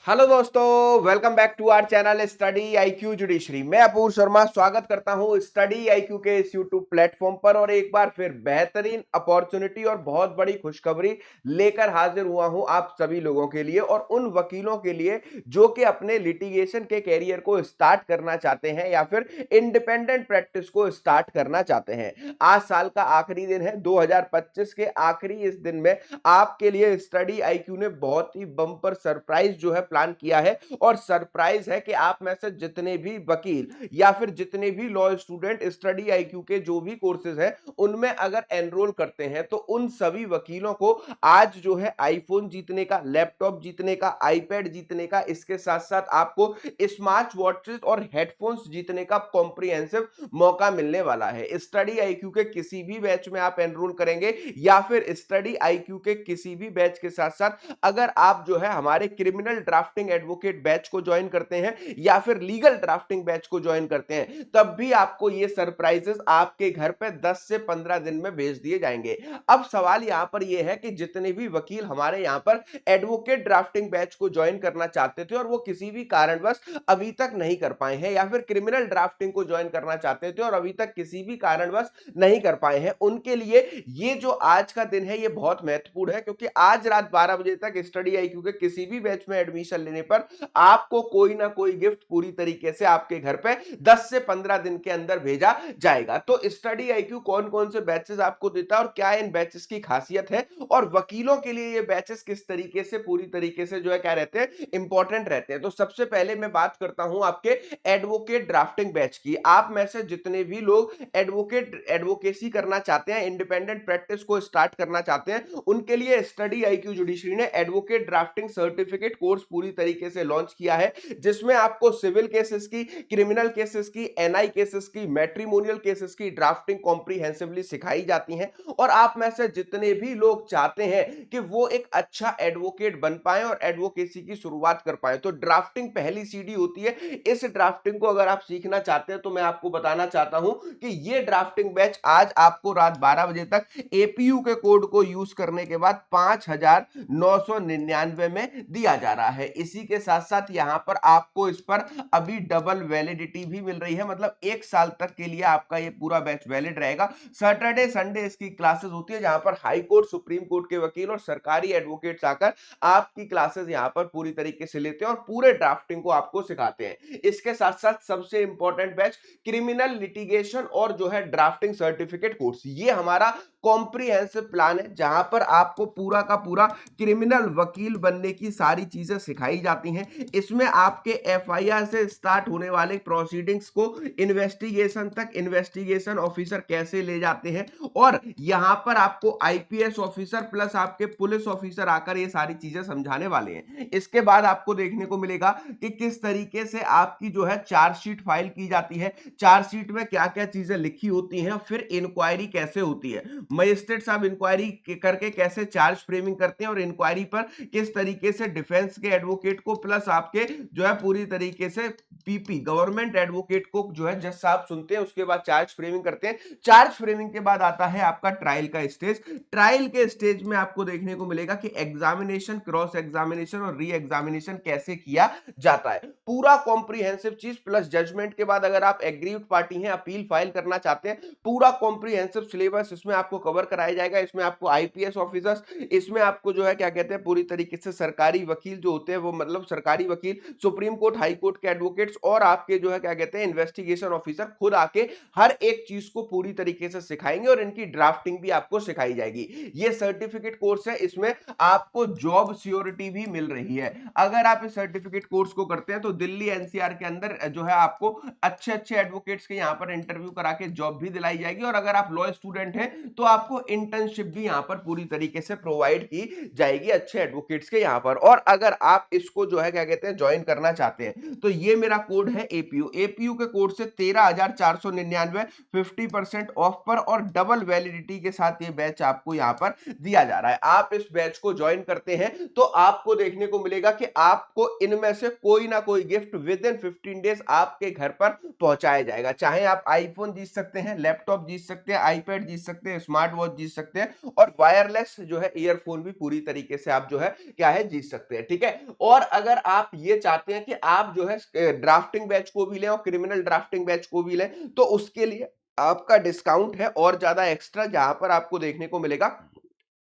Hello दोस्तों, welcome back to our channel study IQ judiciary. मैं अपूर्व शर्मा स्वागत करता हूं स्टडी आईक्यू के इस यूट्यूब प्लेटफॉर्म पर और एक बार फिर बेहतरीन अपॉर्चुनिटी और बहुत बड़ी खुशखबरी लेकर हाजिर हुआ हूं आप सभी लोगों के लिए और उन वकीलों के लिए जो कि अपने लिटिगेशन के कैरियर को स्टार्ट करना चाहते हैं या फिर इंडिपेंडेंट प्रैक्टिस को स्टार्ट करना चाहते हैं। आज साल का आखिरी दिन है, 2025 के आखिरी इस दिन में आपके लिए स्टडी आईक्यू ने बहुत ही बम्पर सरप्राइज जो है प्लान किया है। और सरप्राइज है कि आप में से जितने भी वकील या फिर जितने भी लॉ स्टूडेंट स्टडी आईक्यू के जो भी कोर्सेज हैं उनमें अगर एनरोल करते हैं तो उन सभी वकीलों को आज जो है आईफोन जीतने का, लैपटॉप जीतने का, आईपैड जीतने का, इसके साथ साथ आपको स्मार्ट वॉचेस और हेडफोन्स जीतने का कॉम्प्रिहेंसिव मौका मिलने वाला है। स्टडी आईक्यू के किसी भी बैच में आप एनरोल करेंगे या फिर स्टडी आईक्यू के किसी भी बैच के साथ साथ अगर आप जो है हमारे क्रिमिनल ड्राफ्टिंग एडवोकेट बैच को ज्वाइन करते हैं या फिर लीगल ड्राफ्टिंग बैच को ज्वाइन करते हैं, तब भी आपको ये सरप्राइजेस आपके घर पे 10 से 15 दिन में भेज दिए जाएंगे। अब सवाल यहां पर यह है कि जितने भी वकील हमारे यहां पर एडवोकेट ड्राफ्टिंग बैच को ज्वाइन करना चाहते थे और वो किसी भी कारणवश अभी तक नहीं कर पाए हैं या फिर क्रिमिनल ड्राफ्टिंग को ज्वाइन करना चाहते थे और अभी तक किसी भी कारणवश नहीं कर पाए हैं, उनके लिए ये जो आज का दिन है ये बहुत महत्वपूर्ण है क्योंकि आज रात 12 बजे तक स्टडी आईक्यू के किसी भी बैच में एडमिशन लेने पर आपको कोई ना कोई गिफ्ट पूरी तरीके से आपके घर पे 10 से 15 दिन के अंदर भेजा जाएगा। तो स्टडी आईक्यू कौन कौन से बैचेस आपको देता है और क्या इन बैचेस की खासियत है और वकीलों के लिए ये बैचेस किस तरीके से पूरी तरीके से जो है क्या रहते हैं, इंपॉर्टेंट रहते हैं। तो सबसे पहले मैं बात करता हूं आपके एडवोकेट ड्राफ्टिंग बैच की। आप में से जितने भी लोग एडवोकेसी करना चाहते हैं, इंडिपेंडेंट प्रैक्टिस को स्टार्ट करना चाहते हैं, उनके लिए स्टडी आईक्यू जुडिशरी ने एडवोकेट ड्राफ्टिंग सर्टिफिकेट कोर्स पूरी तरीके से लॉन्च किया है, जिसमें आपको सिविल केसेस की, क्रिमिनल केसेस की, एनआई केसेस की, मैट्रिमोनियल केसेस की ड्राफ्टिंग कॉम्प्रिहेंसिवली सिखाई जाती है। और आप में से जितने भी लोग चाहते हैं कि वो एक अच्छा एडवोकेट बन पाए और एडवोकेसी की शुरुआत कर पाए, तो ड्राफ्टिंग पहली सीढ़ी होती है। इस ड्राफ्टिंग को अगर आप सीखना चाहते हैं तो मैं आपको बताना चाहता हूं कि ये ड्राफ्टिंग बैच आज आपको रात 12 बजे तक एपीयू के कोड को यूज करने के बाद 5,999 में दिया जा रहा है। इसी के साथ साथ यहां पर आपको इस पर अभी डबल वैलिडिटी भी मिल रही है, मतलब 1 साल तक के लिए आपका ये पूरा बैच वैलिड रहेगा। सैटरडे संडे इसकी क्लासेस होती है जहां पर हाई कोर्ट, सुप्रीम कोर्ट के वकील और सरकारी एडवोकेट्स आकर आपकी क्लासेस यहां पर पूरी तरीके से लेते हैं और पूरे ड्राफ्टिंग को आपको सिखाते हैं। इसके साथ साथ सबसे इंपॉर्टेंट बैच क्रिमिनल लिटिगेशन और जो है ड्राफ्टिंग सर्टिफिकेट कोर्स, ये हमारा कॉम्प्रिहेंसिव प्लान है जहां पर आपको पूरा का पूरा क्रिमिनल वकील बनने की सारी चीजें सिखाई जाती हैं। इसमें आपके एफआईआर से स्टार्ट होने वाले प्रोसीडिंग्स को इन्वेस्टिगेशन तक इन्वेस्टिगेशन ऑफिसर कैसे ले जाते हैं और यहां पर आपको आईपीएस ऑफिसर प्लस आपके पुलिस ऑफिसर आकर ये सारी चीजें समझाने वाले हैं। इसके बाद आपको देखने को मिलेगा कि किस तरीके से आपकी जो है चार्जशीट फाइल की जाती है, चार्जशीट में क्या क्या चीजें लिखी होती हैं, फिर इंक्वायरी कैसे होती है, मजिस्ट्रेट साहब इंक्वायरी करके कैसे चार्ज फ्रेमिंग करते हैं और इंक्वायरी पर किस तरीके से डिफेंस के एडवोकेट को प्लस आपके जो है पूरी तरीके से पीपी गवर्नमेंट एडवोकेट को जो है जज साहब सुनते हैं, उसके बाद चार्ज फ्रेमिंग करते हैं। चार्ज फ्रेमिंग के बाद आता है आपका ट्रायल का स्टेज। ट्रायल के स्टेज में आपको देखने को मिलेगा कि एग्जामिनेशन, क्रॉस एग्जामिनेशन और री एग्जामिनेशन कैसे किया जाता है, पूरा कॉम्प्रिहेंसिव चीज प्लस जजमेंट के बाद अगर आप एग्रीव्ड पार्टी हैं, अपील फाइल करना चाहते हैं, पूरा कॉम्प्रिहेंसिव सिलेबस इसमें आपको कवर कराया जाएगा। इसमें आपको आईपीएस ऑफिसर्स, इसमें आपको जो है क्या कहते हैं पूरी तरीके से सरकारी वकील जो होते हैं वो मतलब सरकारी वकील, सुप्रीम कोर्ट, हाई कोर्ट के एडवोकेट्स और आपके जो है क्या कहते हैं इन्वेस्टिगेशन ऑफिसर खुद आके हर एक चीज को पूरी तरीके से सिखाएंगे और इनकी ड्राफ्टिंग भी आपको सिखाई जाएगी। ये सर्टिफिकेट कोर्स है, इसमें आपको जॉब सिक्योरिटी भी मिल रही है। अगर आप इस सर्टिफिकेट कोर्स को करते हैं तो दिल्ली एनसीआर के अंदर जो है आपको अच्छे अच्छे एडवोकेट्स के यहाँ पर इंटरव्यू करा के जॉब भी दिलाई जाएगी और अगर आप लॉ स्टूडेंट हैं तो आपको इंटर्नशिप भी यहाँ पर पूरी तरीके से प्रोवाइड की जाएगी अच्छे एडवोकेट्स के यहाँ पर। और अगर आप इसको जो है क्या कहते हैं ज्वाइन करना चाहते हैं तो ये मेरा कोड है एपीयू। एपीयू के कोड से 13,499 50% ऑफ पर और डबल वैलिडिटी के साथ ये बैच आपको यहाँ पर दिया जा रहा है। आप इस बैच को ज्वाइन करते हैं तो आपको देखने को मिलेगा कि आपको इनमें से कोई ना कोई गिफ्ट विद इन 15 डेज आपके घर पर पहुंचाया जाएगा। चाहे आप आईफोन जीत सकते हैं, लैपटॉप जीत सकते हैं, आईपैड जीत सकते हैं, स्मार्ट वॉच जीत सकते हैं और वायरलेस जो है ईयरफोन भी पूरी तरीके से आप जो है क्या है जीत सकते हैं। ठीक है, और अगर आप ये चाहते हैं कि आप जो है ड्राफ्टिंग बैच को भी लें और क्रिमिनल ड्राफ्टिंग बैच को भी लें, तो उसके लिए आपका डिस्काउंट है और ज्यादा एक्स्ट्रा, जहां पर आपको देखने को मिलेगा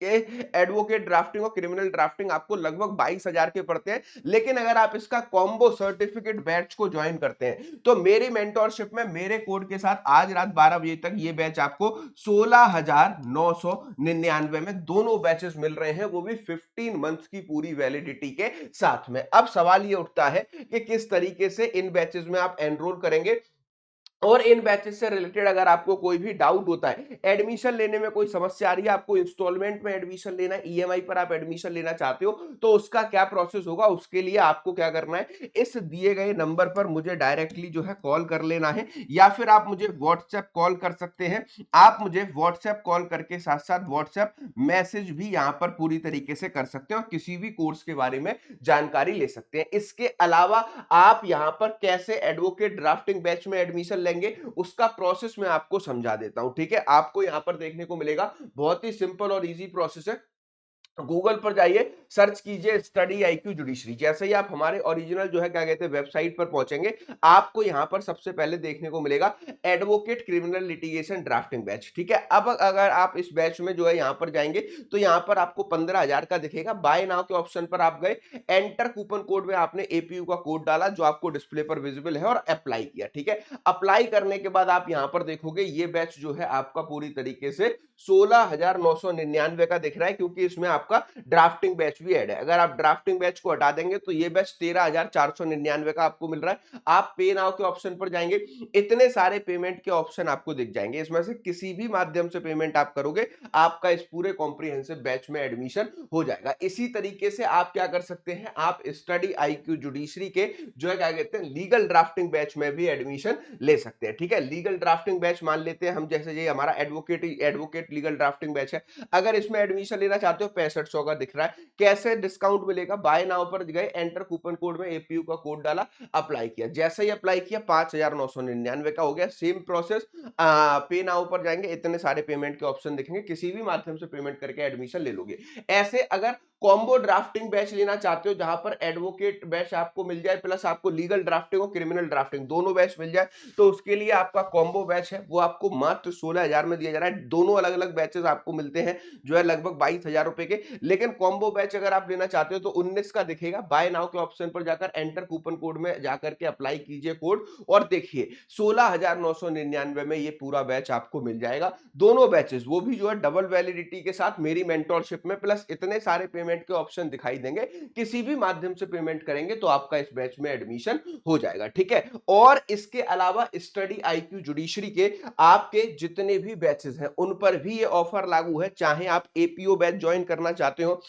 कि एडवोकेट ड्राफ्टिंग और क्रिमिनल ड्राफ्टिंग आपको लगभग 22,000 के पड़ते हैं। लेकिन अगर आप इसका कॉम्बो सर्टिफिकेट बैच को ज्वाइन करते हैं, तो मेरी मेंटोरशिप में मेरे कोड के साथ आज रात 12 बजे तक ये बैच आपको 16,999 में दोनों बैचेस मिल रहे हैं, वो भी 15 मंथ्स की पूरी वैलिडिटी के साथ में। अब सवाल ये उठता है कि किस तरीके से इन बैचेस में आप एनरोल करेंगे, और इन बैचेस से रिलेटेड अगर आपको कोई भी डाउट होता है, एडमिशन लेने में कोई समस्या आ रही है, आपको इंस्टॉलमेंट में एडमिशन लेना है, ईएमआई पर आप एडमिशन लेना चाहते हो, तो उसका क्या प्रोसेस होगा, उसके लिए आपको क्या करना है, इस दिए गए नंबर पर मुझे डायरेक्टली जो है कॉल कर लेना है, या फिर आप मुझे व्हाट्सएप कॉल कर सकते हैं। आप मुझे व्हाट्सएप कॉल करके साथ साथ व्हाट्सएप मैसेज भी यहां पर पूरी तरीके से कर सकते हैं और किसी भी कोर्स के बारे में जानकारी ले सकते हैं। इसके अलावा आप यहां पर कैसे एडवोकेट ड्राफ्टिंग बैच में एडमिशन लेंगे, उसका प्रोसेस मैं आपको समझा देता हूं। ठीक है, आपको यहां पर देखने को मिलेगा बहुत ही सिंपल और इजी प्रोसेस है। गूगल पर जाइए, सर्च कीजिए स्टडी आईक्यू जुडिशरी। जैसे ही आप हमारे ओरिजिनल जो है क्या कहते हैं वेबसाइट पर पहुंचेंगे, आपको यहां पर सबसे पहले देखने को मिलेगा advocate criminal litigation drafting batch. ठीक है, अब अगर आप इस बैच में जो है यहां पर जाएंगे, तो यहां पर आपको 15,000 का दिखेगा। बाय नाउ के ऑप्शन पर आप गए, एंटर कूपन कोड में आपने एपीयू का कोड डाला जो आपको डिस्प्ले पर विजिबल है, और अप्लाई किया। ठीक है, अप्लाई करने के बाद आप यहां पर देखोगे ये बैच जो है आपका पूरी तरीके से 16,999 का दिख रहा है, क्योंकि इसमें आपका ड्राफ्टिंग बैच भी ऐड है। अगर आप ड्राफ्टिंग बैच को हटा देंगे तो ये बैच 13,499 का आपको मिल रहा है। आप पे नाउ के ऑप्शन पर जाएंगे, इतने सारे पेमेंट के ऑप्शन आपको दिख जाएंगे, इसमें से किसी भी माध्यम से पेमेंट आप करोगे, आपका इस पूरे कॉम्प्रिहेंसिव बैच में एडमिशन हो जाएगा। इसी तरीके से आप क्या कर सकते हैं, आप स्टडी आईक्यू जुडिशरी के जो है क्या कहते हैं लीगल ड्राफ्टिंग बैच में भी एडमिशन ले सकते हैं। ठीक है, लीगल ड्राफ्टिंग बैच मान लेते हैं हम, जैसे ये हमारा एडवोकेट लीगल ड्राफ्टिंग बैच है। अगर इसमें एडमिशन लेना चाहते हो 6500 का दिख रहा है। कैसे डिस्काउंट मिलेगा, बाय नाउ पर गए, एंटर कूपन कोड में एपीयू का कोड डाला, अप्लाई किया। जैसे ही अप्लाई किया 5,999 का हो गया। सेम प्रोसेस, पे नाउ पर जाएंगे, इतने सारे पेमेंट के ऑप्शन दिखेंगे, किसी भी माध्यम से पेमेंट करके एडमिशन ले लोगे। ऐसे अगर कॉम्बो ड्राफ्टिंग बैच लेना चाहते हो, जहां पर एडवोकेट बैच आपको मिल जाए प्लस आपको लीगल ड्राफ्टिंग और क्रिमिनल ड्राफ्टिंग दोनों बैच मिल जाए, तो उसके लिए आपका कॉम्बो बैच है वो आपको मात्र 16,000 में दिया जा रहा है। दोनों अलग अलग बैचेस आपको मिलते हैं जो है लगभग 22,000 रुपए के। लेकिन कॉम्बो बैच अगर आप लेना चाहते हो तो 19 का दिखेगा। बाय नाउ के ऑप्शन पर जाकर एंटर कूपन कोड में जाकर के अप्लाई कीजिए कोड, और देखिए 16,999 में ये पूरा बैच आपको मिल जाएगा। दोनों बैचेस वो भी जो है डबल वैलिडिटी के साथ मेरी मेंटोरशिप में, प्लस इतने सारे पेमेंट के ऑप्शन दिखाई देंगे। किसी भी माध्यम से पेमेंट करेंगे तो आपका इस बैच में एडमिशन हो जाएगा। ठीक है, और इसके अलावा स्टडी आईक्यू जुडिशरी के आपके जितने भी बैचेस हैं उन पर भी ये ऑफर लागू है। चाहे आप एपीओ बैच ज्वाइन करना चाहते हो,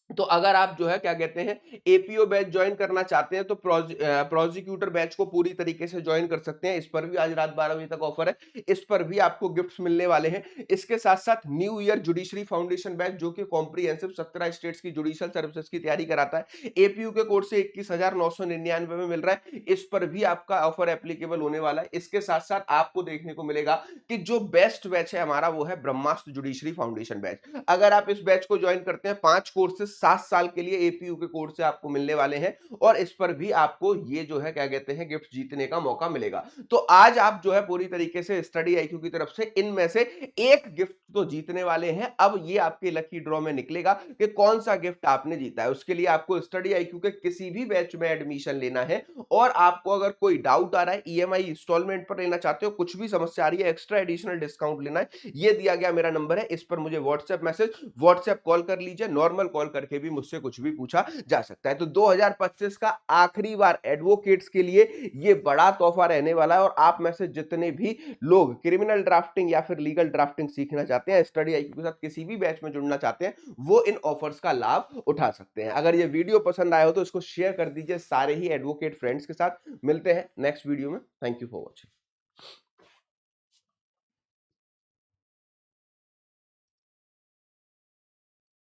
तो अगर आप जो है क्या कहते हैं एपीओ बैच ज्वाइन करना चाहते हैं, तो प्रोसिक्यूटर बैच को पूरी तरीके से ज्वाइन कर सकते हैं। इस पर भी आज रात 12 बजे तक ऑफर है, इस पर भी आपको गिफ्ट्स मिलने वाले हैं। इसके साथ साथ new year judiciary foundation batch, जो कि कॉम्प्रिहेंसिव 17 स्टेट्स की जुडिशियल सर्विसेज की तैयारी कराता है, एपीयू के कोर्स से 21,999 में मिल रहा है। इस पर भी आपका ऑफर एप्लीकेबल होने वाला है। इसके साथ साथ आपको देखने को मिलेगा कि जो बेस्ट बैच है हमारा वो है ब्रह्मास्त्र जुडिशरी फाउंडेशन बैच। अगर आप इस बैच को ज्वाइन करते हैं, 5 कोर्सेज 7 साल के लिए एपीयू के कोर्स से आपको मिलने वाले हैं, और इस पर भी आपको ये जो है क्या कहते हैं गिफ्ट जीतने का मौका मिलेगा। तो आज आप जो है पूरी तरीके से स्टडी आईक्यू की तरफ से इनमें से एक गिफ्ट तो जीतने वाले हैं। अब ये आपके लकी ड्रॉ में निकलेगा कि कौन सा गिफ्ट आपने जीता है। उसके लिए आपको स्टडी आईक्यू के किसी भी बैच में एडमिशन लेना है, और आपको अगर कोई डाउट आ रहा है, ईएमआई इंस्टॉलमेंट पर लेना चाहते हो, कुछ भी समस्या आ रही है, एक्स्ट्रा एडिशनल डिस्काउंट लेना है, ये दिया गया मेरा नंबर है, इस पर मुझे व्हाट्सएप मैसेज, व्हाट्सएप कॉल कर लीजिए। नॉर्मल कॉल करके भी मुझसे कुछ भी पूछा जा सकता है। तो 2025 का आखिरी बार एडवोकेट्स के लिए ये बड़ा तोहफा रहने वाला है, और आप में से जितने भी लोग क्रिमिनल ड्राफ्टिंग या फिर लीगल ड्राफ्टिंग सीखना चाहते हैं, स्टडी आईक्यू के साथ किसी भी बैच में जुड़ना चाहते हैं, वो इन ऑफर्स का लाभ उठा सकते हैं। अगर ये वीडियो पसंद आया हो तो इसको शेयर कर दीजिए सारे ही एडवोकेट फ्रेंड्स के साथ। मिलते हैं नेक्स्ट वीडियो में। Thank you for watching.